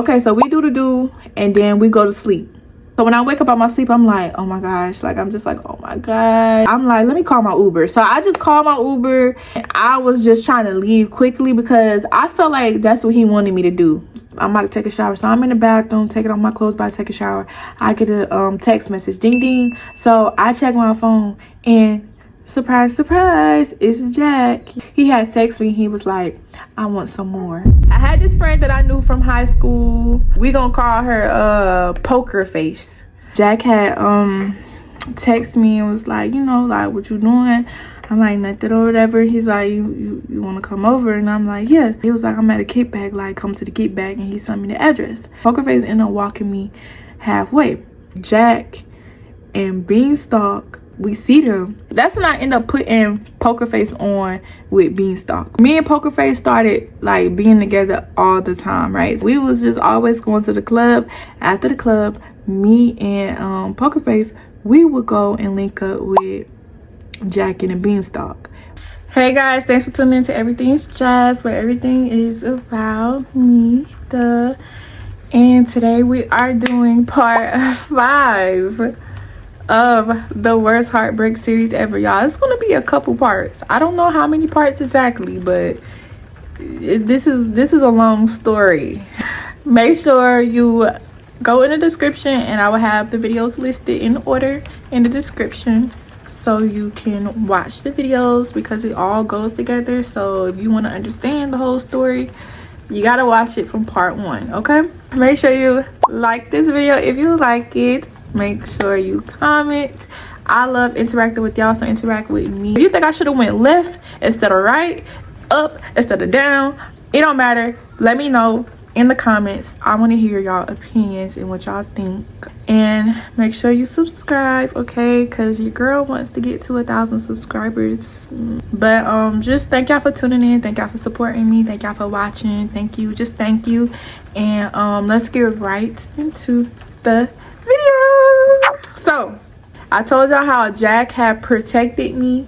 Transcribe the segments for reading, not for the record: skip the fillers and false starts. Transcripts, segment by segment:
Okay, so we do the do and then we go to sleep. So when I wake up out my sleep, I'm like, oh my gosh, like I'm just like, oh my god. I'm like, let me call my Uber. So I just called my Uber. I was just trying to leave quickly because I felt like that's what he wanted me to do. I'm about to take a shower, so I'm in the bathroom taking off my clothes, about to take a shower. I get a text message, ding ding. So I check my phone and surprise, surprise, it's Jack. He had texted me. He was like, I want some more. I had this friend that I knew from high school. We gonna call her Poker Face. Jack had texted me and was like, you know, like, what you doing? I'm like, nothing or whatever. He's like, you want to come over? And I'm like, yeah. He was like, I'm at a kickback, like, come to the kickback. And he sent me the address. Poker Face ended up walking me halfway. Jack and Beanstalk, we see them. That's when I end up putting Poker Face on with Beanstalk. Me and Poker Face started like being together all the time, right? We was just always going to the club. After the club, me and Poker Face, we would go and link up with Jack and the Beanstalk. Hey guys, thanks for tuning in to Everything's Jazz, where everything is about me, and today we are doing part 5 of the worst heartbreak series ever, y'all. It's gonna be a couple parts. I don't know how many parts exactly, but this is a long story. Make sure you go in the description, and I will have the videos listed in order in the description so you can watch the videos, because it all goes together. So if you want to understand the whole story, you gotta watch it from part 1. Okay, make sure you like this video if you like it. Make sure you comment. I love interacting with y'all, so interact with me. If you think I should have went left instead of right, up instead of down, it don't matter. Let me know in the comments. I want to hear y'all opinions and what y'all think. And make sure you subscribe, okay, because your girl wants to get to 1,000 subscribers. But just thank y'all for tuning in. Thank y'all for supporting me. Thank y'all for watching. Thank you, just thank you. And let's get right into the video. So I told y'all how Jack had protected me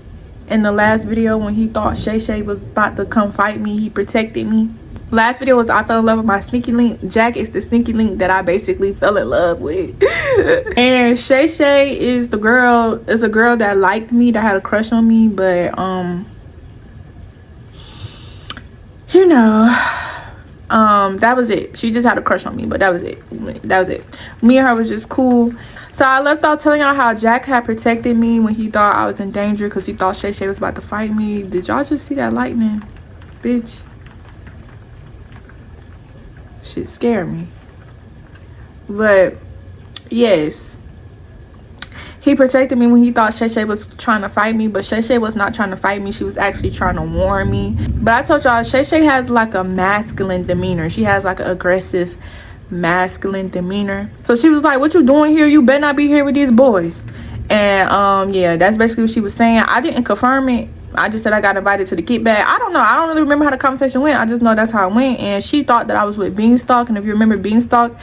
in the last video. When he thought Shay Shay was about to come fight me, he protected me. Last video was I fell in love with my sneaky link. Jack is the sneaky link that I basically fell in love with. And Shay Shay is a girl that liked me, that had a crush on me, but you know, that was it. She just had a crush on me, but that was it. Me and her was just cool. So I left out telling y'all how Jack had protected me when he thought I was in danger, because he thought Shay Shay was about to fight me. Did y'all just see that lightning, bitch? Shit scared me. But yes, he protected me when he thought Shay Shay was trying to fight me, but Shay Shay was not trying to fight me. She was actually trying to warn me. But I told y'all, Shay Shay has like a masculine demeanor. She has like an aggressive masculine demeanor. So she was like, what you doing here? You better not be here with these boys. And yeah, that's basically what she was saying. I didn't confirm it. I just said I got invited to the kickback. I don't know. I don't really remember how the conversation went. I just know that's how it went. And she thought that I was with Beanstalk. And if you remember Beanstalk,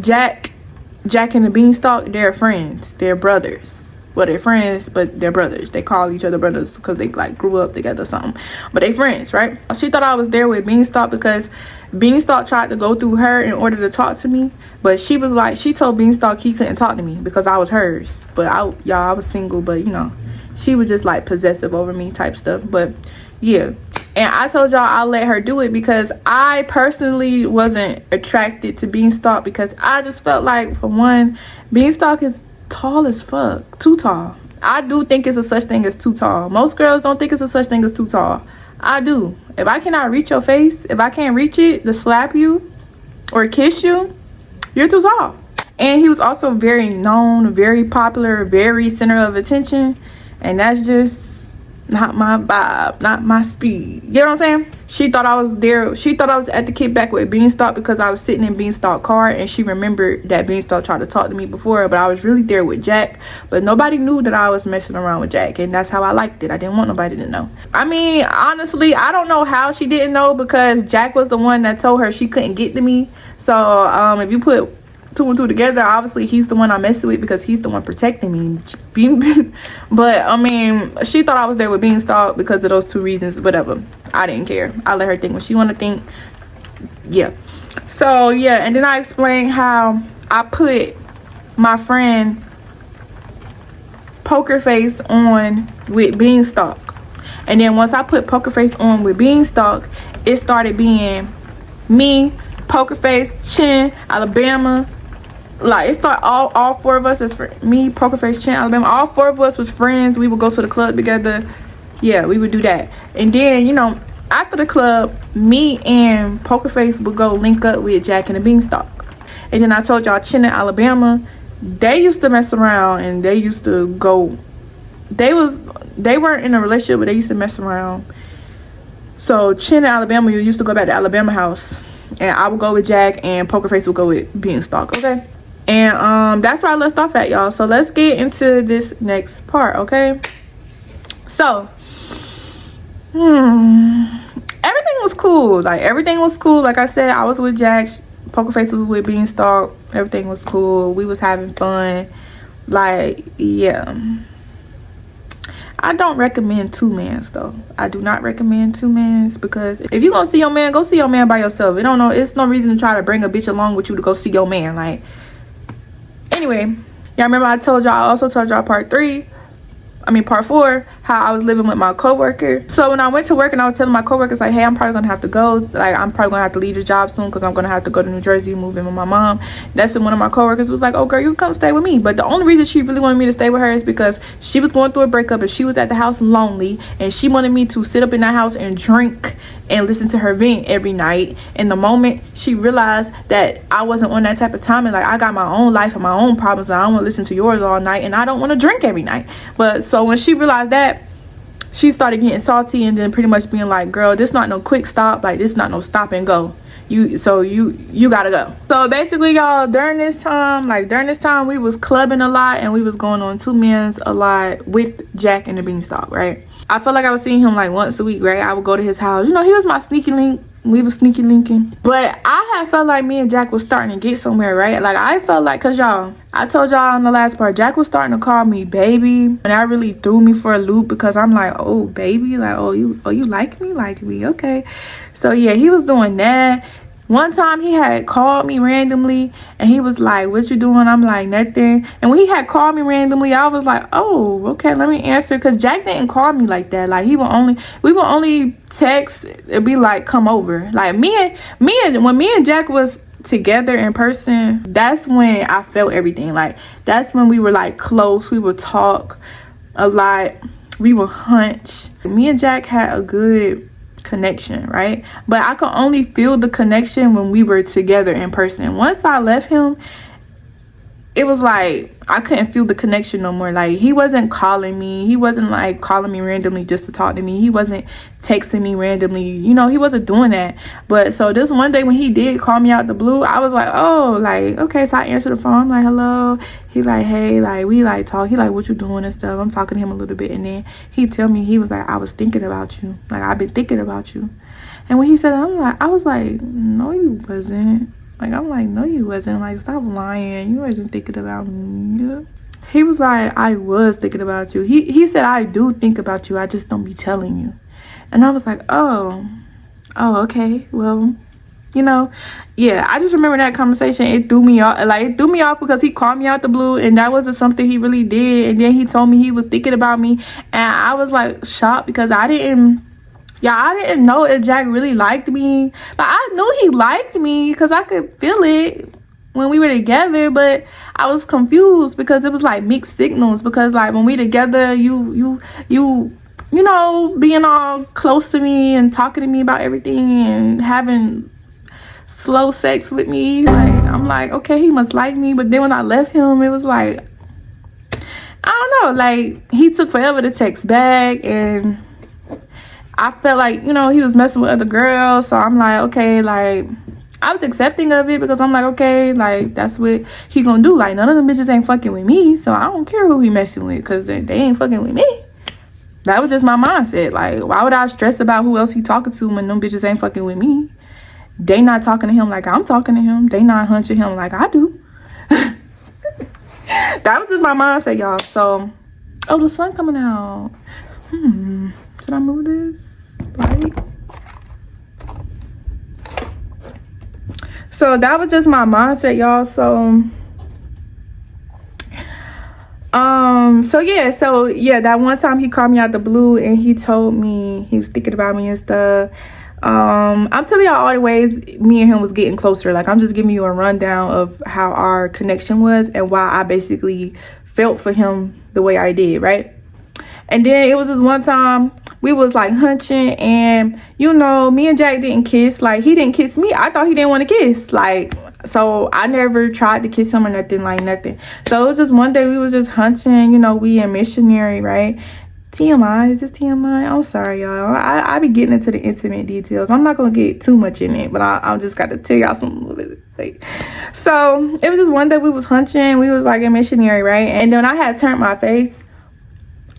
Jack and the Beanstalk, they're friends. They're brothers. Well, they're friends, but they're brothers. They call each other brothers because they like grew up together or something. But they friends, right? She thought I was there with Beanstalk because Beanstalk tried to go through her in order to talk to me. But she was like, she told Beanstalk he couldn't talk to me because I was hers. But I was single, but you know, she was just like possessive over me type stuff. But yeah, and I told y'all I'll let her do it because I personally wasn't attracted to Beanstalk, because I just felt like, for one, Beanstalk is tall as fuck, too tall. I do think it's a such thing as too tall. Most girls don't think it's a such thing as too tall. I do. If I cannot reach your face, if I can't reach it to slap you or kiss you, you're too tall. And he was also very known, very popular, very center of attention. And that's just not my vibe, not my speed. You know what I'm saying? She thought I was there. She thought I was at the kickback with Beanstalk because I was sitting in Beanstalk's car, and she remembered that Beanstalk tried to talk to me before, but I was really there with Jack. But nobody knew that I was messing around with Jack, and that's how I liked it. I didn't want nobody to know. I mean, honestly, I don't know how she didn't know, because Jack was the one that told her she couldn't get to me. So if you put 2 and 2 together, obviously he's the one I'm messing with, because he's the one protecting me. But I mean, she thought I was there with Beanstalk because of those 2 reasons. Whatever, I didn't care. I let her think what she want to think. Yeah. So yeah, and then I explained how I put my friend Poker Face on with Beanstalk, and then once I put Poker Face on with Beanstalk, it started being me, Poker Face, Chin, Alabama. Like, it started all four of us as me, Poker Face, Chin, Alabama. All four of us was friends. We would go to the club together. Yeah, we would do that. And then, you know, after the club, me and Poker Face would go link up with Jack and the Beanstalk. And then I told y'all, Chin and Alabama, they used to mess around, and they used to go, they weren't in a relationship, but they used to mess around. So Chin and Alabama used to go back to Alabama house, and I would go with Jack, and Poker Face would go with Beanstalk. Okay, and that's where I left off at, y'all. So let's get into this next part. Okay, so everything was cool. Like, everything was cool. Like I said, I was with Jack, Poker Face was with Beanstalk. Everything was cool. We was having fun. Like, yeah, I don't recommend two-mans though. I do not recommend two-mans, because if you're gonna see your man, go see your man by yourself. It's no reason to try to bring a bitch along with you to go see your man. Like, anyway, y'all remember I also told y'all part 4, how I was living with my coworker. So when I went to work, and I was telling my coworkers, like, hey, I'm probably gonna have to go. Like, I'm probably gonna have to leave the job soon, because I'm gonna have to go to New Jersey, move in with my mom. That's when one of my coworkers was like, oh girl, you can come stay with me. But the only reason she really wanted me to stay with her is because she was going through a breakup, and she was at the house lonely, and she wanted me to sit up in that house and drink and listen to her vent every night. And the moment she realized that I wasn't on that type of time, and like, I got my own life and my own problems, and I don't want to listen to yours all night, and I don't want to drink every night. But so when she realized that, she started getting salty, and then pretty much being like, girl, this not no quick stop. Like, this not no stop and go. You gotta go. So basically, y'all, during this time we was clubbing a lot, and we was going on two-mans a lot with Jack and the Beanstalk, right? I felt like I was seeing him like once a week, right? I would go to his house. You know, he was my sneaky link. We was sneaky linking. But I had felt like me and Jack was starting to get somewhere, right? Like, I felt like, cause y'all, I told y'all in the last part, Jack was starting to call me baby, and that really threw me for a loop, because I'm like, oh baby, like, oh you like me, okay. So yeah, he was doing that. One time he had called me randomly, and he was like, what you doing? I'm like, nothing. And when he had called me randomly, I was like, oh, okay, let me answer. Because Jack didn't call me like that. Like, we would only text. It'd be like, come over. Like, when me and Jack was together in person, that's when I felt everything. Like, that's when we were like close. We would talk a lot. We would hunch. Me and Jack had a good connection, right? But I could only feel the connection when we were together in person. Once I left him, it was like I couldn't feel the connection no more. Like, he wasn't calling me. He wasn't like calling me randomly just to talk to me. He wasn't texting me randomly. You know, he wasn't doing that. But so this one day when he did call me out the blue, I was like, oh, like, okay. So I answered the phone. I'm like, hello. He like, hey, like, we like talk. He like, what you doing and stuff. I'm talking to him a little bit, and then he tell me, he was like, I was thinking about you. Like, I've been thinking about you. And when he said that, I was like, no, you wasn't. Like, I'm like, no, you wasn't. Like, stop lying. You wasn't thinking about me. He was like, I was thinking about you. He said, I do think about you. I just don't be telling you. And I was like, oh, okay. Well, you know, yeah, I just remember that conversation. It threw me off. Like, it threw me off because he called me out the blue, and that wasn't something he really did. And then he told me he was thinking about me, and I was like shocked, because I didn't know if Jack really liked me. Like, I knew he liked me because I could feel it when we were together, but I was confused because it was like mixed signals. Because like when we together, you know, being all close to me and talking to me about everything and having slow sex with me, like, I'm like, okay, he must like me. But then when I left him, it was like, I don't know, like, he took forever to text back, and I felt like, you know, he was messing with other girls. So I'm like, okay, like, I was accepting of it, because I'm like, okay, like, that's what he gonna do. Like, none of them bitches ain't fucking with me, so I don't care who he messing with, because they ain't fucking with me. That was just my mindset. Like, why would I stress about who else he talking to when them bitches ain't fucking with me? They not talking to him like I'm talking to him. They not hunching him like I do. That was just my mindset, y'all. So, oh, the sun coming out. Should I move this light? So that was just my mindset, y'all. So yeah, that one time he called me out the blue and he told me he was thinking about me and stuff. I'm telling y'all all the ways me and him was getting closer. Like, I'm just giving you a rundown of how our connection was and why I basically felt for him the way I did, right? And then it was this one time we was like hunching, and you know, me and Jack didn't kiss. Like, he didn't kiss me. I thought he didn't want to kiss. Like, so I never tried to kiss him or nothing, like nothing. So it was just one day we was just hunching, you know, we in missionary, right? TMI, is this TMI? I'm sorry, y'all. I be getting into the intimate details. I'm not gonna get too much in it, but I just got to tell y'all something. So it was just one day we was hunching, we was like in missionary, right? And then I had turned my face.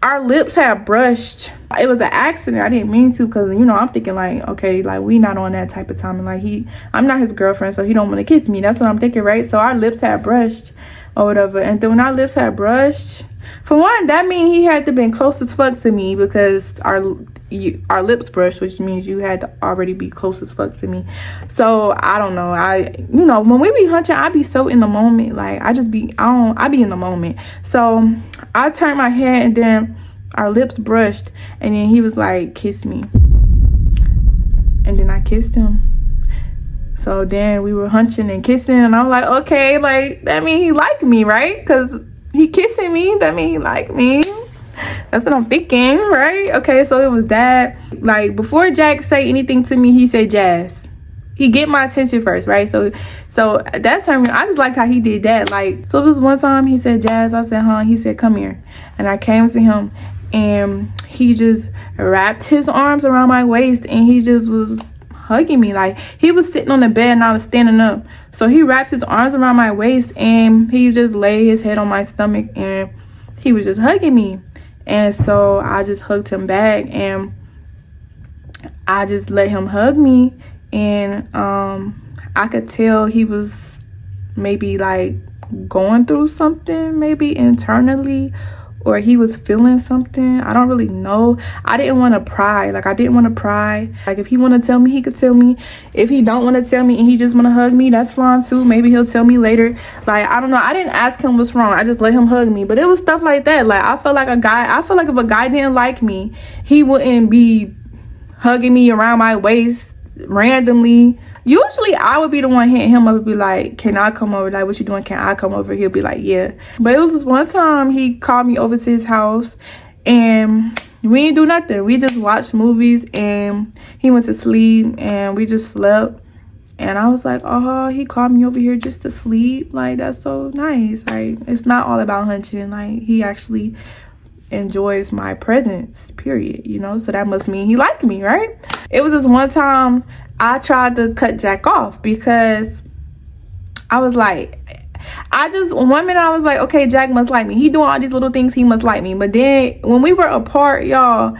Our lips had brushed. It was an accident. I didn't mean to, because, you know, I'm thinking like, okay, like, we not on that type of time, and like, I'm not his girlfriend, so he don't want to kiss me. That's what I'm thinking, right? So our lips had brushed or whatever. And then when our lips had brushed, for one, that means he had to been close as fuck to me, because our lips brushed, which means you had to already be close as fuck to me. So I don't know. You know, when we be hunching, I be so in the moment. Like, I be in the moment. So I turned my head, and then our lips brushed, and then he was like, kiss me. And then I kissed him. So then we were hunching and kissing, and I'm like, okay, like, that means he liked me, right? Because he kissing me, that means he liked me. That's what I'm thinking, right? Okay, so it was that. Like, before Jack say anything to me, he said Jazz. He get my attention first, right? So that time, I just liked how he did that. Like, so it was one time he said Jazz. I said, huh? He said, come here. And I came to him, and he just wrapped his arms around my waist, and he just was hugging me. Like, he was sitting on the bed and I was standing up, so he wrapped his arms around my waist, and he just laid his head on my stomach, and he was just hugging me. And so I just hugged him back, and I just let him hug me. And I could tell he was maybe like going through something, maybe internally, or he was feeling something. I don't really know. I didn't want to pry. Like, I didn't want to pry. Like, if he want to tell me, he could tell me. If he don't want to tell me and he just want to hug me, that's fine too. Maybe he'll tell me later. Like, I don't know. I didn't ask him what's wrong. I just let him hug me. But it was stuff like that. Like, I feel like if a guy didn't like me, he wouldn't be hugging me around my waist randomly. Usually I would be the one hitting him up and be like, can I come over? Like, what you doing? Can I come over? He'll be like, yeah. But it was this one time he called me over to his house, and we didn't do nothing. We just watched movies, and he went to sleep, and we just slept. And I was like, oh, he called me over here just to sleep. Like, that's so nice. Like, it's not all about hunching. Like, he actually enjoys my presence, period, you know? So that must mean he liked me, right? It was this one time I tried to cut Jack off, because I was like, one minute I was like, okay, Jack must like me. He doing all these little things, he must like me. But then when we were apart, y'all,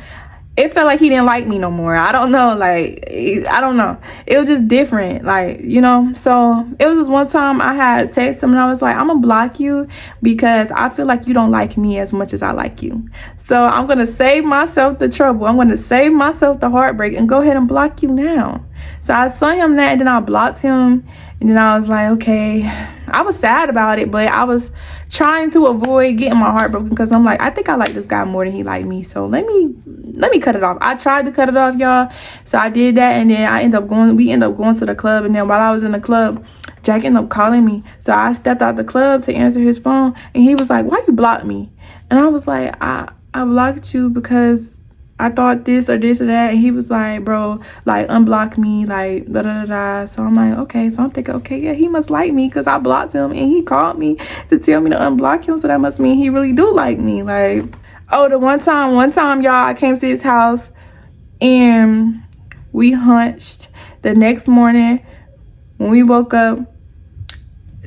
it felt like he didn't like me no more. I don't know, like, I don't know. It was just different, like, you know? So it was just one time I had texted him, and I was like, I'm gonna block you because I feel like you don't like me as much as I like you. So I'm gonna save myself the trouble. I'm gonna save myself the heartbreak and go ahead and block you now. So I sent him that, and then I blocked him. And then I was like, okay. I was sad about it, but I was trying to avoid getting my heart broken, because I'm like, I think I like this guy more than he liked me. So let me cut it off. I tried to cut it off, y'all. So I did that, and then we ended up going to the club. And then while I was in the club, Jack ended up calling me. So I stepped out the club to answer his phone, and he was like, why you blocked me? And I was like, I blocked you because I thought this or this or that. And he was like, bro, like, unblock me, like, da da da da. So I'm like, okay. So I'm thinking, okay, yeah, he must like me, because I blocked him and he called me to tell me to unblock him. So that must mean he really do like me. Like, oh, the one time, y'all, I came to his house and we hunched. The next morning when we woke up,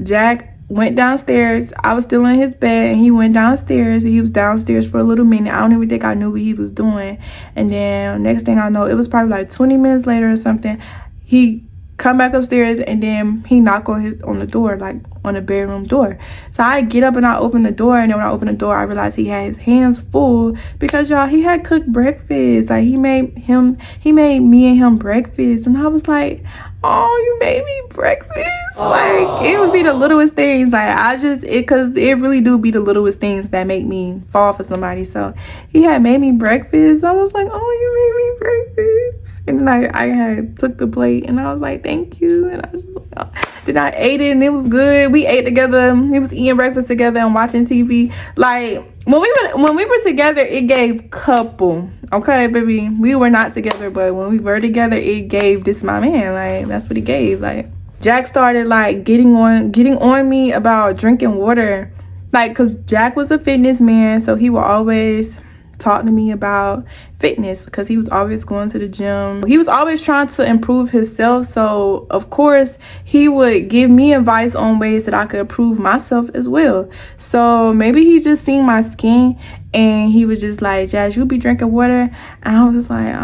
Jack went downstairs. I was still in his bed, and he went downstairs, and he was downstairs for a little minute. I don't even think I knew what he was doing. And then next thing I know, it was probably like 20 minutes later or something, he come back upstairs, and then he knocked on the door, like on the bedroom door. So I get up and I open the door, and then when I open the door, I realized he had his hands full because, y'all, he had cooked breakfast. Like, he made me and him breakfast, and I was like, oh, you made me breakfast. Like, it would be the littlest things. Like, because it really do be the littlest things that make me fall for somebody. So he had made me breakfast. I was like, oh, you made me breakfast. And then I had took the plate, and I was like, thank you. And I was like, oh. Then I ate it, and it was good. We ate together. We was eating breakfast together and watching TV. Like, when we were together, it gave couple. Okay, baby, we were not together, but when we were together, it gave this my man. Like, that's what it gave. Like, Jack started like getting on me about drinking water, like, because Jack was a fitness man, so he would always talk to me about fitness because he was always going to the gym. He was always trying to improve himself, so of course he would give me advice on ways that I could improve myself as well. So maybe he just seen my skin and he was just like, Jazz, you be drinking water? And I was like,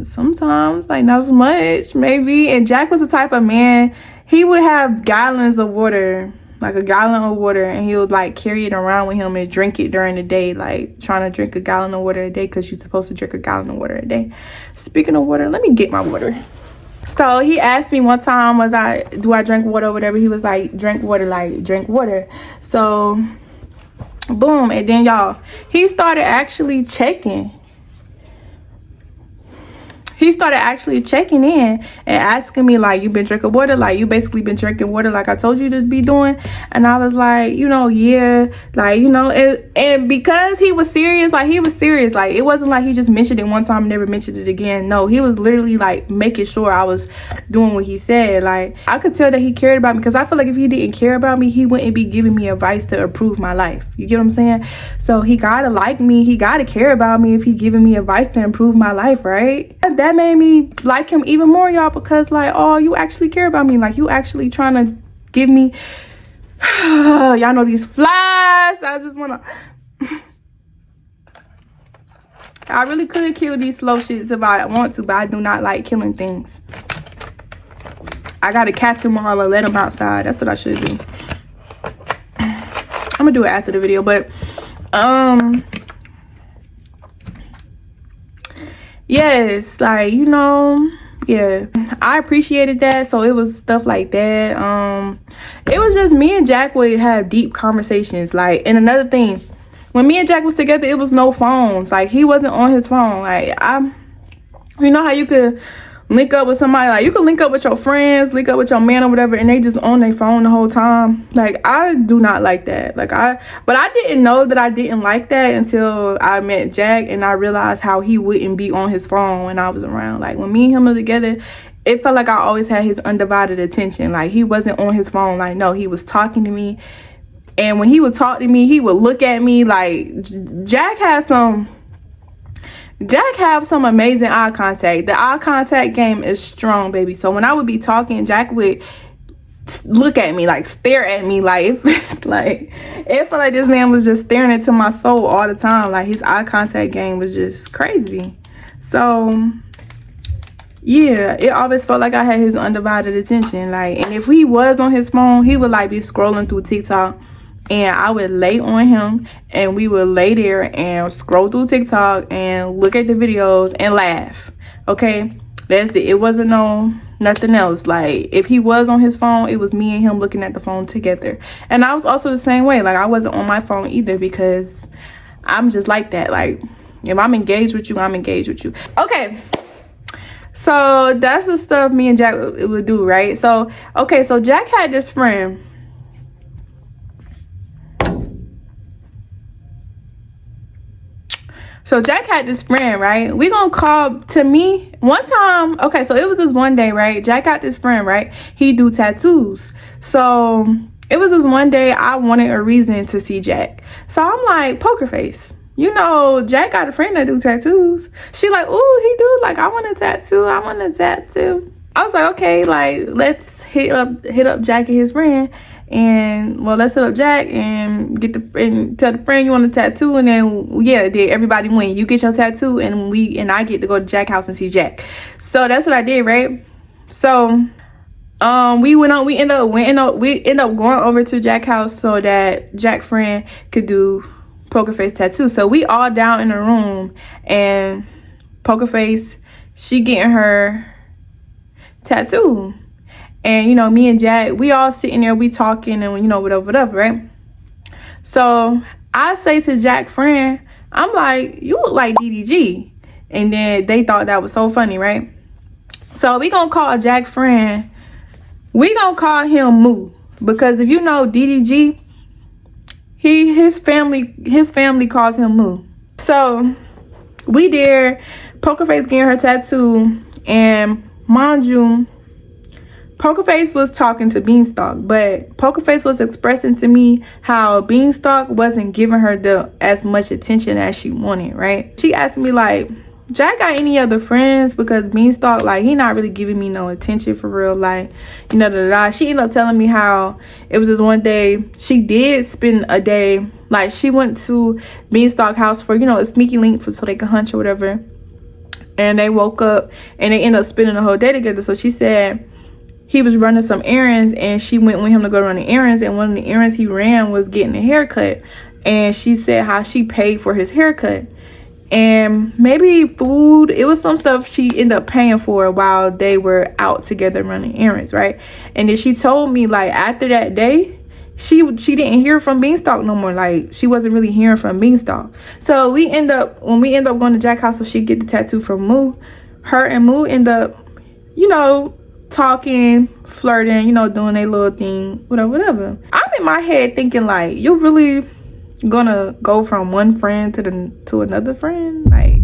sometimes, like, not as much, maybe. And Jack was the type of man, he would have gallons of water, like a gallon of water, and he would like carry it around with him and drink it during the day, like trying to drink a gallon of water a day because you're supposed to drink a gallon of water a day. Speaking of water, let me get my water. So he asked me one time, do I drink water or whatever. He was like, drink water, like drink water. So boom, and then y'all, he started actually checking. He started actually checking in and asking me, like, you been drinking water? Like, you basically been drinking water like I told you to be doing? And I was like, yeah, like, and because he was serious, like, it wasn't like he just mentioned it one time and never mentioned it again. No, he was literally like making sure I was doing what he said. Like, I could tell that he cared about me, because I feel like if he didn't care about me, he wouldn't be giving me advice to improve my life. You get what I'm saying? So he gotta like me, he gotta care about me if he giving me advice to improve my life, right? That made me like him even more, y'all, because like, oh, you actually care about me, like you actually trying to give me y'all know these flies. I just wanna I really could kill these slow shits if I want to, but I do not like killing things. I gotta catch them all or let them outside. That's what I should do. I'm gonna do it after the video, but yes, like, yeah, I appreciated that. So it was stuff like that. It was just me and Jack would have deep conversations. Like, and another thing, when me and Jack was together, it was no phones. Like, he wasn't on his phone. Like, you know how you could link up with somebody, like you can link up with your friends, link up with your man or whatever, and they just on their phone the whole time. Like, I do not like that. Like, but I didn't know that I didn't like that until I met Jack, and I realized how he wouldn't be on his phone when I was around. Like, when me and him were together, it felt like I always had his undivided attention. Like, he wasn't on his phone. Like, no, he was talking to me, and when he would talk to me, he would look at me. Like, Jack have some amazing eye contact. The eye contact game is strong, baby. So when I would be talking, Jack would look at me, like stare at me, like like it felt like this man was just staring into my soul all the time. Like, his eye contact game was just crazy. So yeah, it always felt like I had his undivided attention. Like, and if he was on his phone, he would like be scrolling through TikTok, and I would lay on him, and we would lay there and scroll through TikTok and look at the videos and laugh. Okay, that's it. It wasn't nothing else. Like, if he was on his phone, it was me and him looking at the phone together. And I was also the same way. Like, I wasn't on my phone either, because I'm just like that. Like, if I'm engaged with you, I'm engaged with you. Okay, so that's the stuff me and Jack would do, right? So okay, so Jack had this friend. So Jack had this friend, right? We gonna call to me one time. Okay, so it was this one day, right? Jack got this friend, right? He do tattoos. So it was this one day I wanted a reason to see Jack. So I'm like, poker face, Jack got a friend that do tattoos. She like, ooh, he do, like, I want a tattoo. I was like, okay, like, let's hit up Jack and his friend. And well, let's hit up Jack and tell the friend you want a tattoo, and then yeah, everybody win. You get your tattoo, and I get to go to Jack's house and see Jack. So that's what I did, right? So We end up going over to Jack's house so that Jack's friend could do Poker Face tattoo. So we all down in the room, and Poker Face, she getting her tattoo. And you know, me and Jack, we all sitting there, we talking, and you know, whatever, right? So I say to Jack's friend, I'm like, you look like DDG. And then they thought that was so funny, right? So we gonna call Jack's friend, we gonna call him Moo, because if you know DDG, his family calls him Moo. So we there, Poker Face getting her tattoo, and mind you, Poker Face was talking to Beanstalk, but Poker Face was expressing to me how Beanstalk wasn't giving her as much attention as she wanted, right? She asked me like, Jack got any other friends? Because Beanstalk, like, he not really giving me no attention for real, like, you know, She ended up telling me how it was just one day she did spend a day, like, she went to Beanstalk house for, you know, a sneaky link so they could hunt or whatever. And they woke up and they ended up spending the whole day together. So she said he was running some errands and she went with him to go run the errands, and one of the errands he ran was getting a haircut. And she said how she paid for his haircut, and maybe food, it was some stuff she ended up paying for while they were out together running errands, right? And then she told me like after that day she didn't hear from Beanstalk no more. Like, she wasn't really hearing from Beanstalk. So when we end up going to Jack's house so she get the tattoo from Moo, her and Moo end up, you know, talking, flirting, you know, doing their little thing, whatever. I'm in my head thinking like, you really gonna go from one friend to another friend? Like,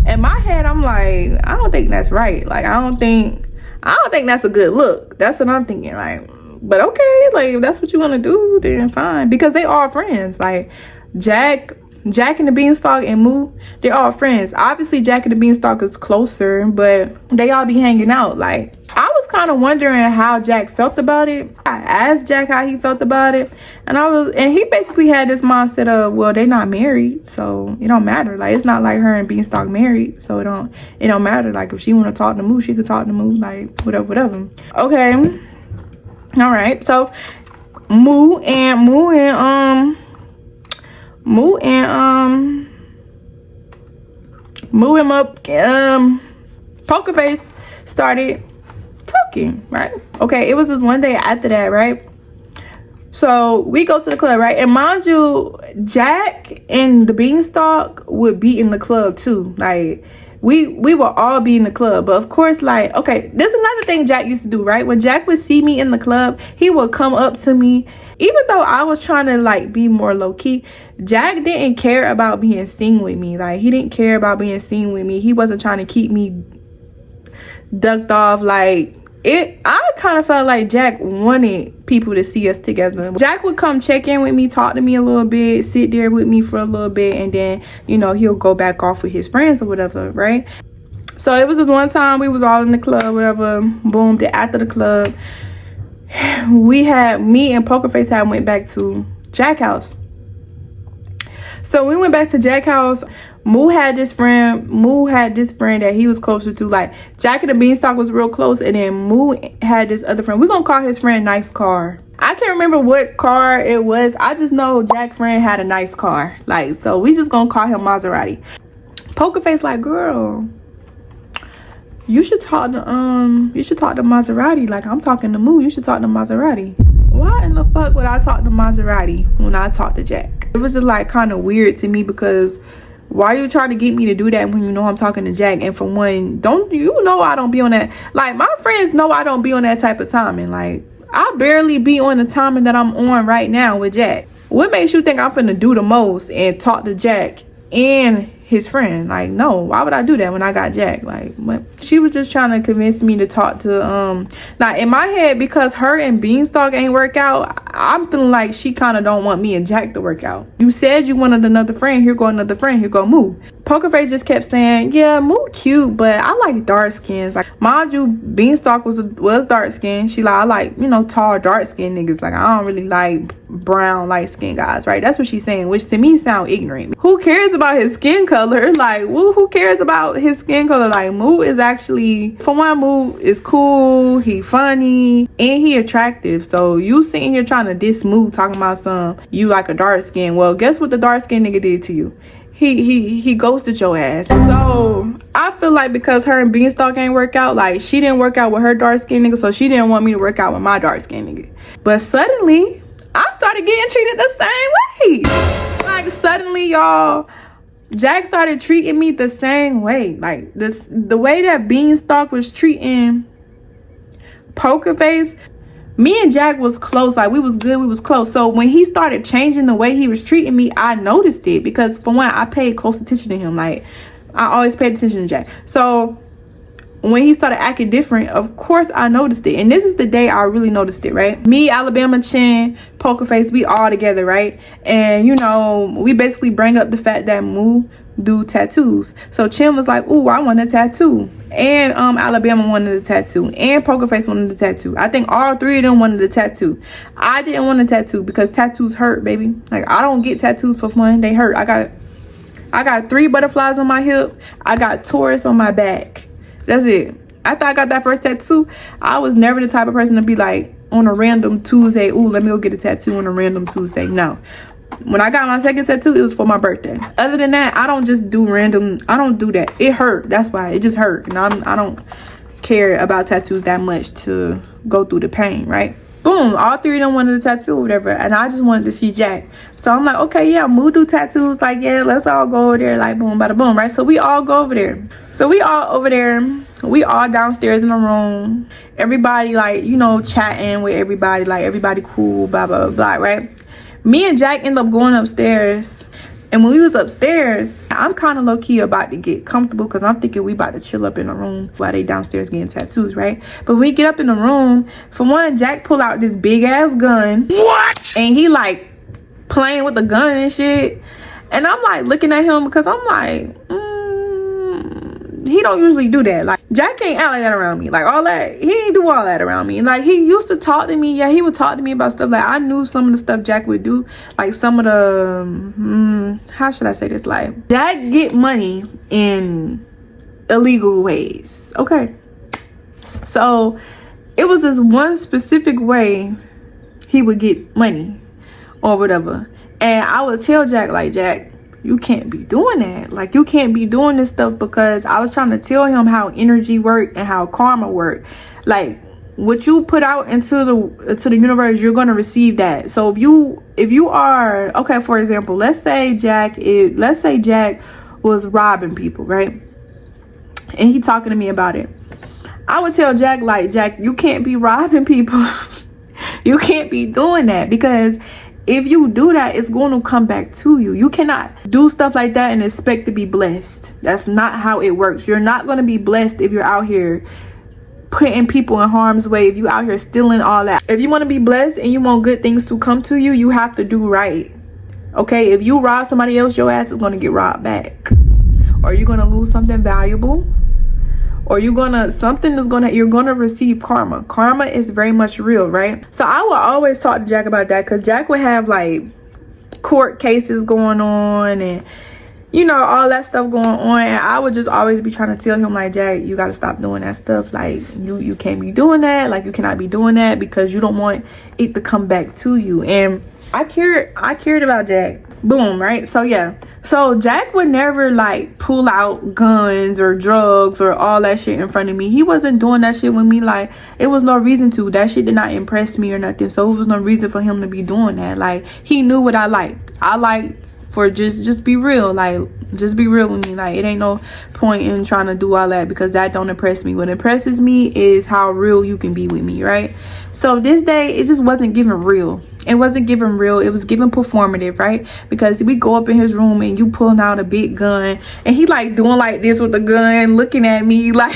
in my head I'm like, I don't think that's right. Like, I don't think that's a good look. That's what I'm thinking. Like, but okay, like, if that's what you want to do, then fine, because they all friends. Like, Jack and the Beanstalk and Moo, they're all friends. Obviously Jack and the Beanstalk is closer, but they all be hanging out. Like, I was kind of wondering how Jack felt about it. I asked Jack how he felt about it, and he basically had this mindset of, well, they not married, so it don't matter. Like, it's not like her and Beanstalk married, so it don't matter. Like, if she want to talk to Moo, she could talk to Moo, like, whatever. Okay, all right. So Moo and Poker Face started talking, right? Okay, it was this one day after that, right? So we go to the club, right? And mind you, Jack and the Beanstalk would be in the club too. Like, we will all be in the club. But of course, like, okay, this is another thing Jack used to do, right? When Jack would see me in the club, he would come up to me. Even though I was trying to like be more low-key, Jack didn't care about being seen with me. Like, he didn't care about being seen with me. He wasn't trying to keep me ducked off. Like, I kind of felt like Jack wanted people to see us together. Jack would come check in with me, talk to me a little bit, sit there with me for a little bit, and then, you know, he'll go back off with his friends or whatever, right? So it was this one time we was all in the club, whatever, boom. Then after the club, me and Poker Face went back to Jack's house. So we went back to Jack's house. Moo had this friend that he was closer to. Like, Jack and the Beanstalk was real close, and then Moo had this other friend. We're gonna call his friend Nice Car. I can't remember what car it was. I just know Jack's friend had a nice car. Like, so we just gonna call him Maserati. Poker Face like, girl, you should talk to Maserati. Like, I'm talking to Moo, you should talk to Maserati. Why in the fuck would I talk to Maserati when I talk to Jack? It was just like kind of weird to me, because why you trying to get me to do that when you know I'm talking to Jack? And for one, don't you know I don't be on that? Like, my friends know I don't be on that type of timing. Like, I barely be on the timing that I'm on right now with Jack. What makes you think I'm finna do the most and talk to Jack and his friend? Like, no, why would I do that when I got Jack? Like, what? She was just trying to convince me to talk to now in my head, because her and Beanstalk ain't work out, I'm feeling like she kind of don't want me and Jack to work out. You said you wanted another friend, here go another friend, here go Moo. Poker Face just kept saying, yeah, Moo cute, but I like dark skins. Like, mind you, Beanstalk was dark skin. She like, I like, you know, tall, dark skin niggas. Like, I don't really like brown, light skin guys, right? That's what she's saying, which to me sound ignorant. Who cares about his skin color? Like, who cares about his skin color? Like, Moo is actually, for one, Moo is cool, he funny, and he attractive. So you sitting here trying to diss Moo, talking about you like a dark skin. Well, guess what the dark skin nigga did to you? He ghosted your ass. So I feel like because her and Beanstalk ain't work out, like she didn't work out with her dark skin nigga, so she didn't want me to work out with my dark skin nigga. But suddenly I started getting treated the same way. Like suddenly, y'all, Jack started treating me the same way. Like the way that Beanstalk was treating Poker Face, me and Jack was close. Like, we was good, we was close. So when he started changing the way he was treating me, I noticed it, because for one, I paid close attention to him. Like, I always paid attention to Jack. So when he started acting different, of course I noticed it. And this is the day I really noticed it, right? Me, Alabama Chin, Poker Face, we all together, right? And you know, we basically bring up the fact that Moo do tattoos. So Chin was like, ooh, I want a tattoo. And Alabama wanted a tattoo, and Poker Face wanted a tattoo. I think all three of them wanted a tattoo. I didn't want a tattoo because tattoos hurt, baby. Like, I don't get tattoos for fun. They hurt. I got 3 butterflies on my hip. I got Taurus on my back. That's it. After I got that first tattoo, I was never the type of person to be like, on a random Tuesday, ooh, let me go get a tattoo on a random Tuesday. No. When I got my second tattoo, it was for my birthday. Other than that, I don't just do random. I don't do that. It hurt. That's why. It just hurt. And I don't care about tattoos that much to go through the pain, right? Boom. All 3 of them wanted a tattoo or whatever. And I just wanted to see Jack. So I'm like, okay, yeah, Moo do tattoos. Like, yeah, let's all go over there. Like, boom, bada boom, right? So we all go over there. So we all over there. We all downstairs in the room. Everybody, like, you know, chatting with everybody. Like, everybody cool, blah, blah, blah, right? Me and Jack end up going upstairs, and when we was upstairs, I'm kind of low-key about to get comfortable because I'm thinking we about to chill up in the room while they downstairs getting tattoos, right? But when we get up in the room, for one, Jack pull out this big ass gun. What? And he like playing with the gun and shit, and I'm like looking at him because I'm like, he don't usually do that. Like, Jack can't act like that around me. Like, all that, he ain't do all that around me. Like, he used to talk to me. Yeah, he would talk to me about stuff. Like, I knew some of the stuff Jack would do. Like, some of the, how should I say this? Like, Jack get money in illegal ways. Okay. So, it was this one specific way he would get money or whatever. And I would tell Jack, like, Jack, you can't be doing that. Like, you can't be doing this stuff, because I was trying to tell him how energy worked and how karma worked. Like, what you put out into the universe, you're going to receive that. So if you are, okay, for example, let's say Jack was robbing people, right? And he talking to me about it. I would tell Jack, like, Jack, you can't be robbing people. You can't be doing that, because if you do that, it's going to come back to you. You cannot do stuff like that and expect to be blessed. That's not how it works. You're not going to be blessed if you're out here putting people in harm's way, if you out here stealing all that. If you want to be blessed and you want good things to come to you, you have to do right. Okay, if you rob somebody else, your ass is going to get robbed back. Or you're going to lose something valuable. Or you're gonna receive karma. Karma is very much real, right? So I would always talk to Jack about that, because Jack would have like court cases going on and, you know, all that stuff going on, and I would just always be trying to tell him, like, Jack, you gotta stop doing that stuff. Like, you can't be doing that. Like, you cannot be doing that, because you don't want it to come back to you. And I cared about Jack. Boom, right? So yeah, so Jack would never like pull out guns or drugs or all that shit in front of me. He wasn't doing that shit with me. Like, it was no reason to. That shit did not impress me or nothing. So it was no reason for him to be doing that. Like, he knew what I liked. I liked for just be real. Like, just be real with me. Like, it ain't no point in trying to do all that, because that don't impress me. What impresses me is how real you can be with me, right? So this day, it just wasn't giving real. It wasn't giving real. It was giving performative, right? Because we go up in his room and you pulling out a big gun, and he like doing like this with the gun, looking at me, like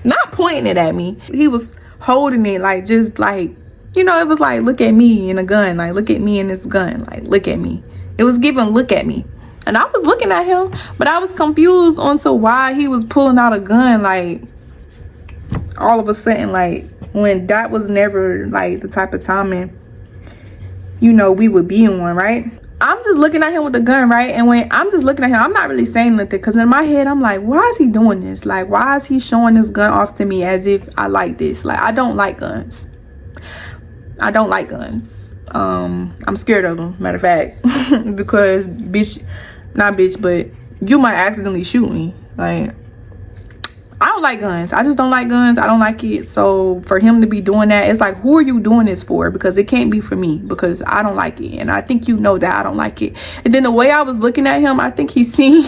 not pointing it at me. He was holding it, like, just like, you know, it was like, look at me and a gun. Like, look at me and this gun. Like, look at me. It was giving look at me. And I was looking at him, but I was confused onto why he was pulling out a gun, like, all of a sudden, like, when that was never, like, the type of timing, you know, we would be on, right? I'm just looking at him with the gun, right? And when I'm just looking at him, I'm not really saying nothing, because in my head, I'm like, why is he doing this? Like, why is he showing this gun off to me as if I like this? Like, I don't like guns. I don't like guns. I'm scared of them, matter of fact. Because, bitch, not bitch, but you might accidentally shoot me. Like, I don't like guns. I just don't like guns. I don't like it. So for him to be doing that, it's like, who are you doing this for? Because it can't be for me, because I don't like it. And I think you know that I don't like it. And then the way I was looking at him, I think he seen,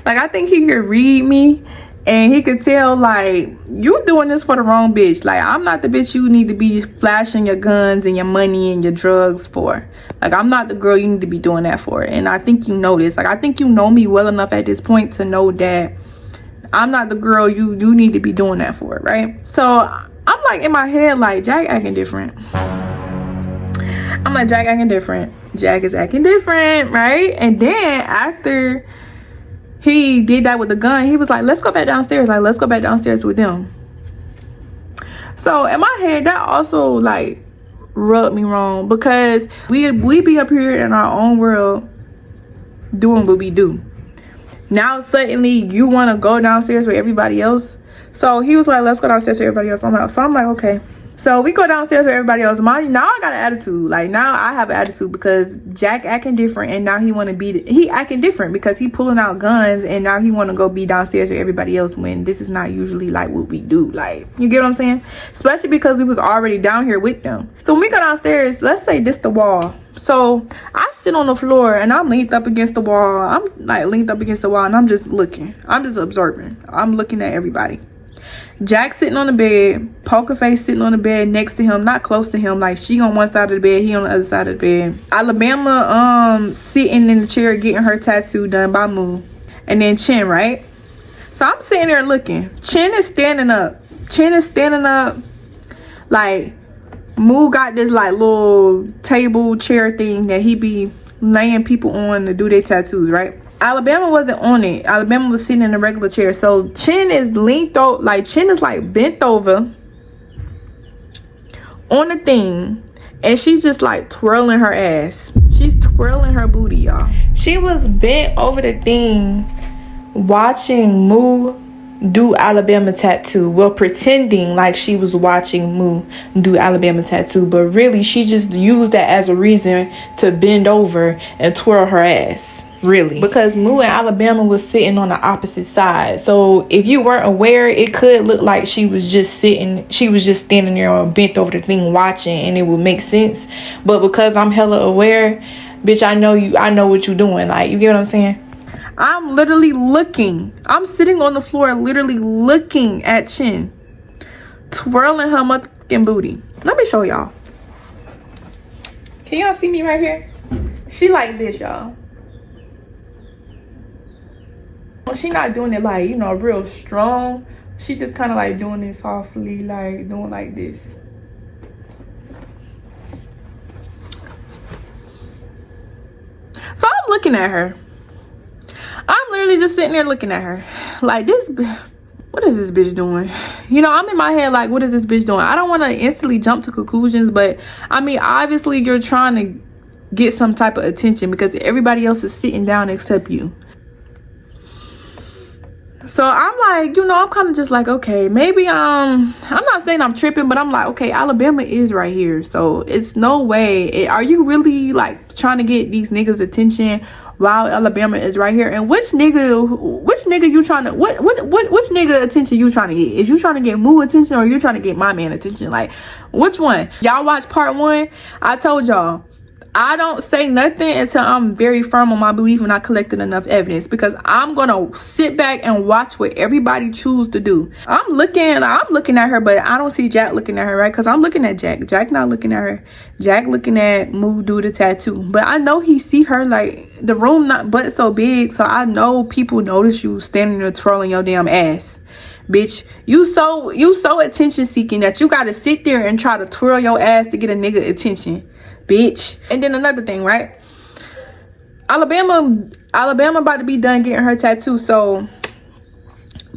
like, I think he could read me. And he could tell, like, you doing this for the wrong bitch. Like, I'm not the bitch you need to be flashing your guns and your money and your drugs for. Like, I'm not the girl you need to be doing that for. And I think you know this. Like, I think you know me well enough at this point to know that I'm not the girl you need to be doing that for, right? So I'm like, in my head, like, Jack acting different. I'm like, Jack acting different. Jack is acting different, right? And then after he did that with the gun, he was like, let's go back downstairs. Like, let's go back downstairs with them. So in my head, that also, like, rubbed me wrong, because we be up here in our own world doing what we do. Now suddenly you want to go downstairs with everybody else. So he was like, let's go downstairs with everybody else. I'm like, okay. So we go downstairs with everybody else. Now I got an attitude. Like, now I have an attitude because Jack acting different, and now he want to be, he acting different because he pulling out guns, and now he want to go be downstairs with everybody else when this is not usually like what we do. Like, you get what I'm saying? Especially because we was already down here with them. So when we go downstairs, let's say this the wall. So I sit on the floor and I'm leaned up against the wall. I'm like leaned up against the wall, and I'm just looking. I'm just observing. I'm looking at everybody. Jack sitting on the bed, Poker Face sitting on the bed next to him, not close to him, like she on one side of the bed, he on the other side of the bed. Alabama sitting in the chair getting her tattoo done by Moo. And then Chin, right? So I'm sitting there looking. Chin is standing up. Like, Moo got this like little table chair thing that he be laying people on to do their tattoos, right? Alabama wasn't on it. Alabama was sitting in a regular chair. So Chin is leaned over, like Chin is like bent over on the thing, and she's just like twirling her ass. She's twirling her booty, y'all. She was bent over the thing watching Moo do Alabama tattoo. Well, pretending like she was watching Moo do Alabama tattoo, but really she just used that as a reason to bend over and twirl her ass. Really, because Moo and Alabama was sitting on the opposite side. So if you weren't aware, it could look like she was just standing there or bent over the thing watching, and it would make sense. But because I'm hella aware, bitch, I know what you're doing. Like, you get what I'm saying? I'm literally looking. I'm sitting on the floor literally looking at Chin twirling her motherfucking booty. Let me show y'all. Can y'all see me right here? She like this, y'all. She not doing it like, you know, real strong. She just kind of like doing it softly, like doing like this. So I'm looking at her. I'm literally just sitting there looking at her like, this, what is this bitch doing? You know, I'm in my head like, what is this bitch doing? I don't want to instantly jump to conclusions, but I mean, obviously you're trying to get some type of attention because everybody else is sitting down except you. So I'm like, you know, I'm kind of just like, okay, maybe I'm not saying I'm tripping, but I'm like, okay, Alabama is right here, so it's no way. Are you really like trying to get these niggas attention while Alabama is right here? And which nigga you trying to, which nigga attention you trying to get? Is you trying to get Moo attention, or you trying to get my man attention? Like, which one? Y'all watch part 1. I told y'all, I don't say nothing until I'm very firm on my belief and I collected enough evidence, because I'm gonna sit back and watch what everybody choose to do. I'm looking at her, but I don't see Jack looking at her, right? Because I'm looking at Jack. Jack not looking at her. Jack looking at Moo do the tattoo. But I know he see her, like, the room not but so big, so I know people notice you standing there twirling your damn ass. Bitch, you so attention seeking that you gotta sit there and try to twirl your ass to get a nigga attention. Bitch. And then another thing, right? Alabama Alabama about to be done getting her tattoo, so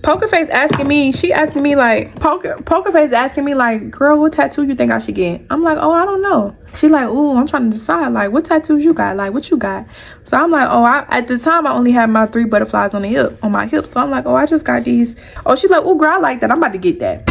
Poker Face asking me, Poker Face asking me like, girl, what tattoo you think I should get? I'm like, oh, I don't know. She like, ooh, I'm trying to decide, like, what tattoos you got? Like, what you got? So I'm like, oh, at the time, I only had my 3 butterflies on my hip. So I'm like, oh, I just got these. Oh, she's like, oh, girl, I like that. I'm about to get that.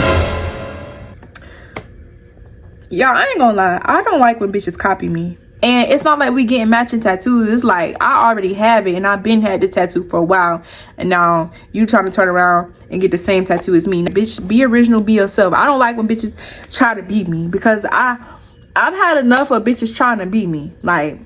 Y'all, I ain't gonna lie. I don't like when bitches copy me. And it's not like we getting matching tattoos. It's like I already have it and I've been had this tattoo for a while. And now you trying to turn around and get the same tattoo as me. Bitch, be original, be yourself. I don't like when bitches try to beat me, because I've had enough of bitches trying to beat me. Like,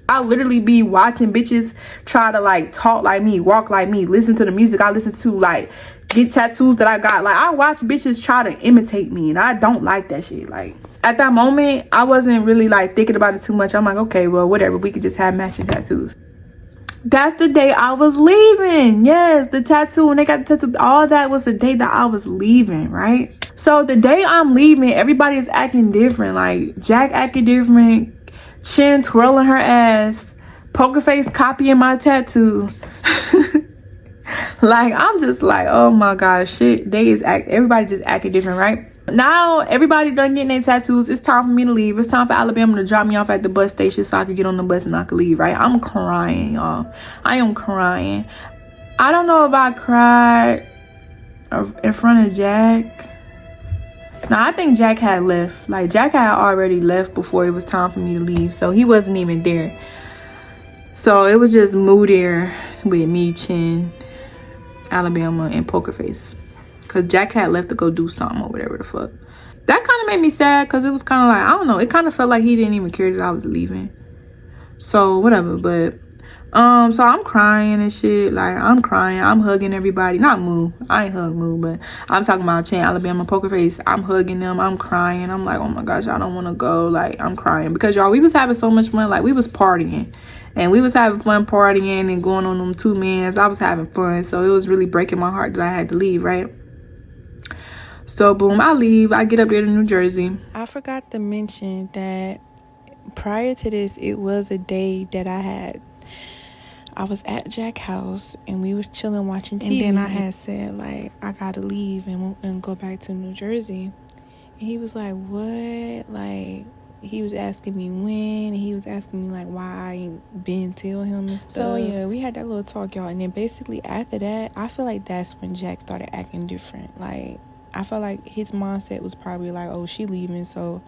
I literally be watching bitches try to like talk like me, walk like me, listen to the music I listen to, like get tattoos that I got. Like, I watch bitches try to imitate me and I don't like that shit. Like, at that moment, I wasn't really like thinking about it too much. I'm like, okay, well, whatever. We could just have matching tattoos. That's the day I was leaving. Yes, the tattoo, when they got the tattoo, all that was the day that I was leaving, right? So the day I'm leaving, everybody is acting different. Like, Jack acting different, Chin twirling her ass, Poker Face copying my tattoo. Like, I'm just like, oh my gosh, shit. Everybody just acting different, right? Now everybody done getting their tattoos. It's time for me to leave. It's time for Alabama to drop me off at the bus station so I could get on the bus and I could leave, right? I'm crying, y'all. I am crying. I don't know if I cried in front of Jack. Now, I think Jack had left. Like, Jack had already left before it was time for me to leave. So he wasn't even there. So it was just Moo there with me, Chin, Alabama, and Poker Face. Because Jack had left to go do something or whatever the fuck. That kind of made me sad, because it was kind of like, I don't know. It kind of felt like he didn't even care that I was leaving. So, whatever. But, so I'm crying and shit. Like, I'm crying. I'm hugging everybody. Not Moo. I ain't hug Moo, but I'm talking about Chan, Alabama, Poker Face. I'm hugging them. I'm crying. I'm like, oh my gosh, I don't want to go. Like, I'm crying. Because, y'all, we was having so much fun. Like, we was partying. And we was having fun partying and going on them 2 mans. I was having fun. So, it was really breaking my heart that I had to leave, right? So, boom, I leave. I get up there to New Jersey. I forgot to mention that prior to this, it was a day that I was at Jack's house and we was chilling watching TV. And then I had said, like, I gotta leave and go back to New Jersey. And he was like, what? Like, he was asking me when, and he was asking me like why I ain't been tell him and stuff. So yeah, we had that little talk, y'all. And then basically after that, I feel like that's when Jack started acting different. Like, I felt like his mindset was probably like, oh, she leaving, so,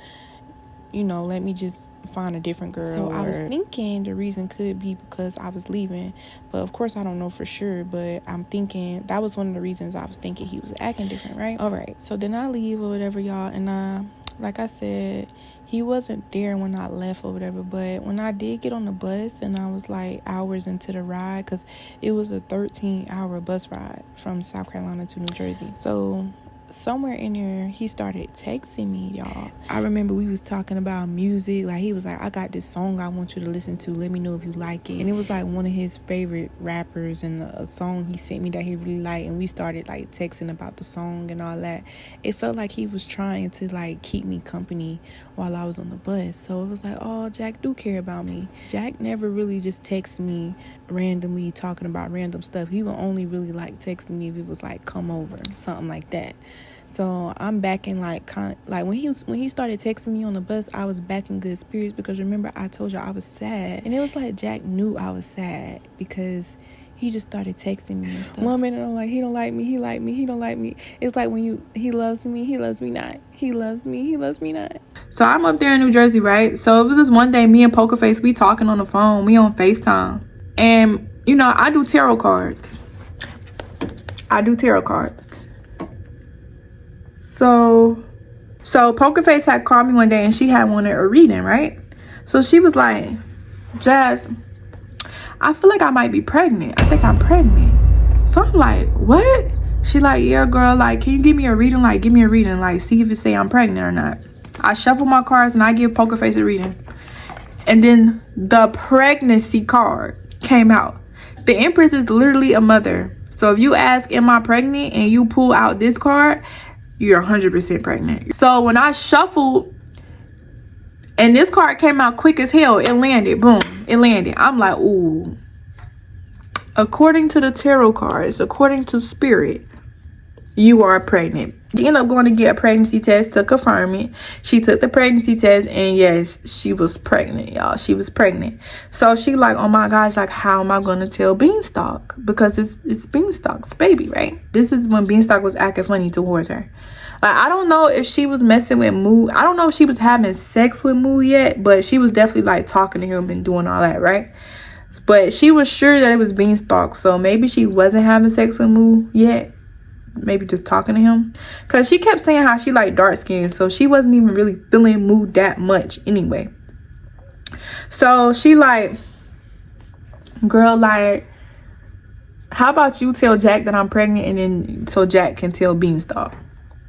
you know, let me just find a different girl. So I was thinking the reason could be because I was leaving, but of course I don't know for sure, but I'm thinking that was one of the reasons I was thinking he was acting different, right? All right, so then I leave or whatever, y'all, and like I said, he wasn't there when I left or whatever, but when I did get on the bus and I was like hours into the ride, because it was a 13-hour bus ride from South Carolina to New Jersey. So somewhere in there, he started texting me, y'all. I remember we was talking about music. Like, he was like, I got this song I want you to listen to. Let me know if you like it. And it was like one of his favorite rappers and a song he sent me that he really liked. And we started like texting about the song and all that. It felt like he was trying to like keep me company while I was on the bus. So it was like, oh, Jack do care about me. Jack never really just texts me randomly talking about random stuff. He would only really like text me if it was like come over, something like that. So I'm back in like when he started texting me on the bus, I was back in good spirits, because remember I told you I was sad, and it was like Jack knew I was sad because he just started texting me and stuff. One minute I'm like, he don't like me, he like me, he don't like me. It's like when he loves me not. He loves me not. So I'm up there in New Jersey, right? So it was this one day, me and Poker Face, we talking on the phone, we on FaceTime. And, you know, I do tarot cards. So Poker Face had called me one day and she had wanted a reading, right? So she was like, Jazz, I feel like I might be pregnant. I think I'm pregnant. So I'm like, what? She like, yeah, girl, like, can you give me a reading? Like, give me a reading. Like, see if it say I'm pregnant or not. I shuffle my cards and I give Poker Face a reading. And then the pregnancy card came out. The Empress is literally a mother. So if you ask, am I pregnant? And you pull out this card, you're 100% pregnant. So when I shuffled and this card came out quick as hell, it landed. Boom, it landed. I'm like, ooh. according to the tarot cards, according to spirit, you are pregnant. She ended up going to get a pregnancy test to confirm it. She took the pregnancy test, and yes, she was pregnant, y'all. She was pregnant. So she like, oh my gosh, like, how am I gonna tell Beanstalk? Because it's Beanstalk's baby, right? This is when Beanstalk was acting funny towards her. Like, I don't know if she was messing with Moo. I don't know if she was having sex with Moo yet, but she was definitely like talking to him and doing all that, right? But she was sure that it was Beanstalk, so maybe she wasn't having sex with Moo yet. Maybe just talking to him, because she kept saying how she like dark skin, so she wasn't even really feeling Moo that much anyway. So she like, girl, like, how about you tell Jack that I'm pregnant, and then so Jack can tell Beanstalk.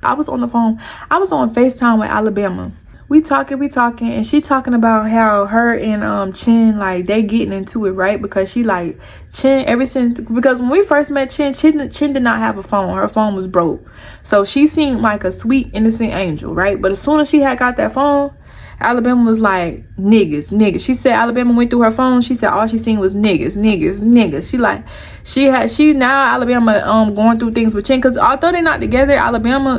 I was on the phone, I was on FaceTime with Alabama. We talking, and she talking about how her and Chin, like, they getting into it, right? Because she like, Chin, ever since, because when we first met Chin did not have a phone. Her phone was broke. So she seemed like a sweet, innocent angel, right? But as soon as she had got that phone, Alabama was like, niggas. She said Alabama went through her phone. She said all she seen was niggas. She like, she now Alabama going through things with Chin, because although they're not together,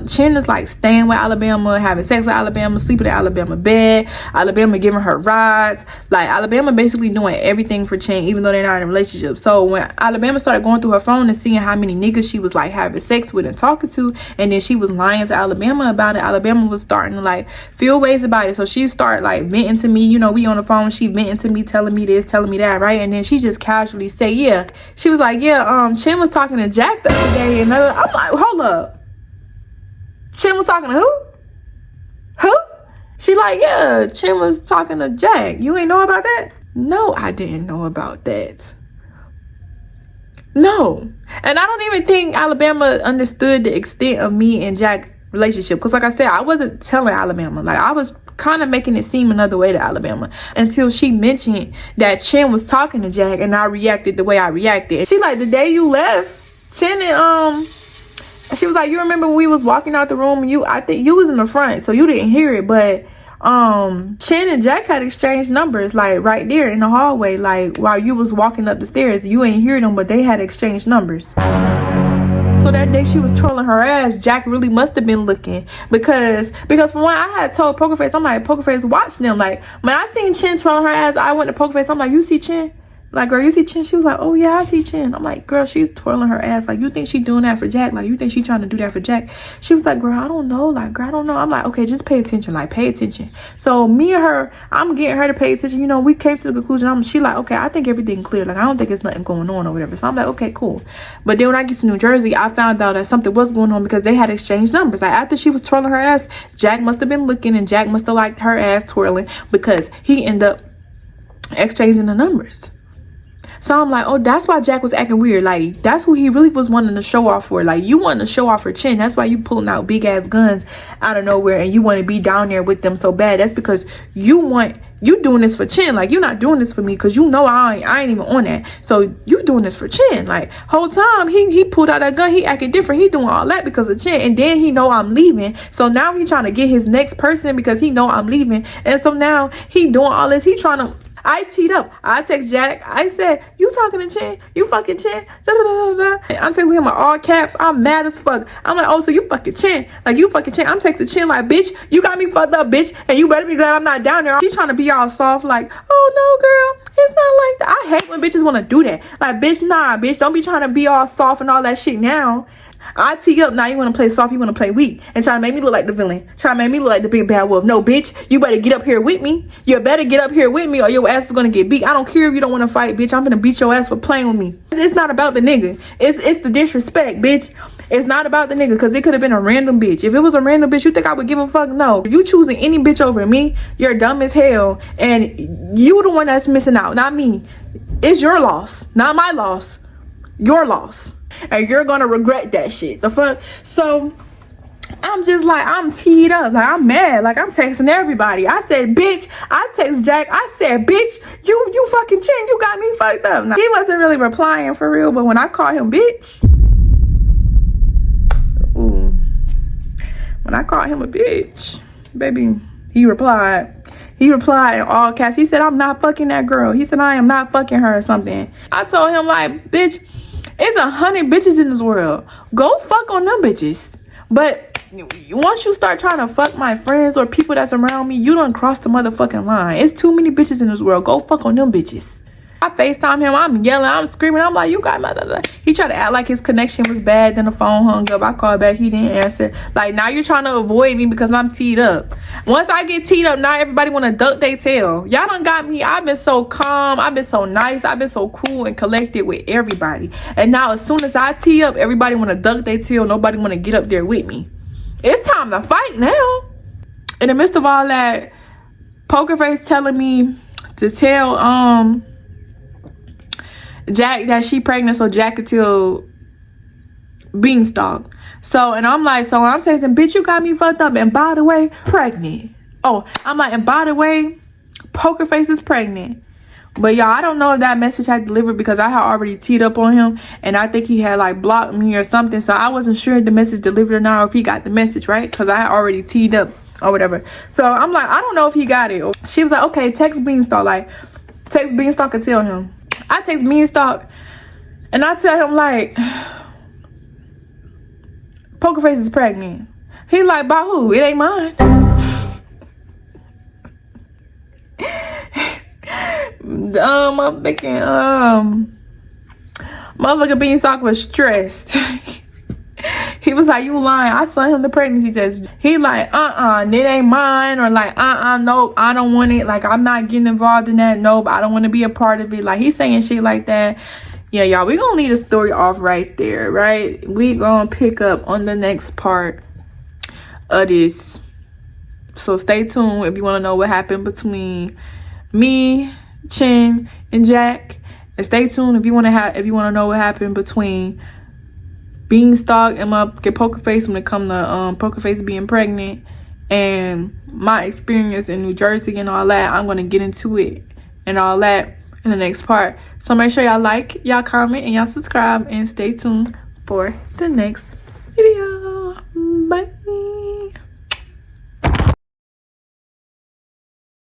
Chin is like staying with Alabama, having sex with Alabama, sleeping in Alabama bed, Alabama giving her rides. Like, Alabama basically doing everything for Chin, even though they're not in a relationship. So when Alabama started going through her phone and seeing how many niggas she was like having sex with and talking to, and then she was lying to Alabama about it, Alabama was starting to like feel ways about it. So she started like venting to me, you know, we on the phone, she venting to me, telling me this, telling me that, right? And then she just casually say, yeah, she was like, yeah, Chin was talking to Jack the other day, and I'm like, hold up, Chin was talking to who? She like, yeah, Chin was talking to Jack. You ain't know about that? No, I didn't know about that. No. And I don't even think Alabama understood the extent of me and Jack relationship, because like I said, I wasn't telling Alabama. Like, I was kind of making it seem another way to Alabama until she mentioned that Chin was talking to Jack, and I reacted the way I reacted. She like, the day you left, Chin and she was like, you remember when we was walking out the room, and I think you was in the front, so you didn't hear it, but Chin and Jack had exchanged numbers, like right there in the hallway, like while you was walking up the stairs. You ain't hear them, but they had exchanged numbers. So that day she was twirling her ass, Jack really must have been looking, because from what I had told Poker Face, I'm like, Poker Face, watch them. Like, when I seen Chin twirling her ass, I went to Poker Face, I'm like, you see Chin? Like, girl, you see Chin? She was like, oh yeah, I see Chin. I'm like, girl, she's twirling her ass. Like, you think she doing that for Jack? Like, you think she trying to do that for Jack? She was like, girl, I don't know. Like, girl, I don't know. I'm like, okay, just pay attention. Like, pay attention. So me and her, I'm getting her to pay attention. You know, we came to the conclusion. She like, okay, I think everything clear. Like, I don't think it's nothing going on or whatever. So I'm like, okay, cool. But then when I get to New Jersey, I found out that something was going on, because they had exchanged numbers. Like, after she was twirling her ass, Jack must have been looking, and Jack must have liked her ass twirling, because he ended up exchanging the numbers. So I'm like, oh, that's why Jack was acting weird. Like, that's who he really was wanting to show off for. Like, you wanting to show off for Chin. That's why you pulling out big ass guns out of nowhere, and you want to be down there with them so bad. That's because you doing this for Chin. Like, you're not doing this for me, because you know I ain't even on that. So you doing this for Chin. Like, whole time he pulled out that gun, he acting different. He doing all that because of Chin. And then he know I'm leaving. So now he trying to get his next person because he know I'm leaving. And so now he doing all this. He trying to, I teed up. I text Jack. I said, you talking to Chin? You fucking Chin? Da, da, da, da. I'm texting him in all caps. I'm mad as fuck. I'm like, oh, so you fucking Chin. Like, you fucking Chin. I'm texting Chin like, bitch, you got me fucked up, bitch. And you better be glad I'm not down there. She's trying to be all soft like, oh, no, girl. It's not like that. I hate when bitches want to do that. Like, bitch, nah, bitch. Don't be trying to be all soft and all that shit now. I tee up, now you want to play soft, you want to play weak, and try to make me look like the villain, try to make me look like the big bad wolf. No, bitch, you better get up here with me. You better get up here with me, or your ass is going to get beat. I don't care if you don't want to fight, bitch. I'm going to beat your ass for playing with me. It's not about the nigga. It's the disrespect, bitch. It's not about the nigga, because it could have been a random bitch. If it was a random bitch, you think I would give a fuck? No. If you choosing any bitch over me, you're dumb as hell, and you the one that's missing out, not me. It's your loss, not my loss. Your loss. And you're gonna regret that shit. The fuck? So I'm just like, I'm teed up. Like, I'm mad. Like, I'm texting everybody. I said, bitch. I text Jack. I said, bitch, you fucking Chin. You got me fucked up. Now, he wasn't really replying for real, but when I called him bitch, ooh, when I called him a bitch, baby, he replied. He replied in all caps. He said, I'm not fucking that girl. He said, I am not fucking her or something. I told him, like, bitch, it's 100 bitches in this world. Go fuck on them bitches. But once you start trying to fuck my friends or people that's around me, you done cross the motherfucking line. It's too many bitches in this world. Go fuck on them bitches. I FaceTime him. I'm yelling. I'm screaming. I'm like, you got my... He tried to act like his connection was bad. Then the phone hung up. I called back. He didn't answer. Like, now you're trying to avoid me because I'm teed up. Once I get teed up, now everybody want to duck their tail. Y'all done got me. I've been so calm. I've been so nice. I've been so cool and collected with everybody. And now as soon as I tee up, everybody want to duck their tail. Nobody want to get up there with me. It's time to fight now. In the midst of all that, Poker Face telling me to tell Jack that she pregnant so Jack could tell Beanstalk. So, and I'm like, so I'm saying, bitch, you got me fucked up. And by the way, pregnant. Oh, I'm like, and by the way, Poker Face is pregnant. But y'all, I don't know if that message had delivered because I had already teed up on him. And I think he had like blocked me or something. So I wasn't sure if the message delivered or not, or if he got the message, right? Because I had already teed up or whatever. So I'm like, I don't know if he got it. She was like, okay, text Beanstalk. Like, text Beanstalk and tell him. I text Beanstalk and I tell him, like, Poker Face is pregnant. He like, by who? It ain't mine. I'm thinking, motherfucker Beanstalk was stressed. He was like, you lying. I sent him the pregnancy test. He like, it ain't mine. Or like, nope, I don't want it. Like, I'm not getting involved in that. Nope, I don't want to be a part of it. Like, he's saying shit like that. Yeah, y'all, we gonna leave the story off right there, right? We gonna pick up on the next part of this. So stay tuned if you want to know what happened between me, Chin, and Jack. And stay tuned if you want to know what happened between Beanstalk and my Poker Face when it come to Poker Face being pregnant and my experience in New Jersey and all that. I'm gonna get into it and all that in the next part. So make sure y'all like, y'all comment, and y'all subscribe, and stay tuned for the next video.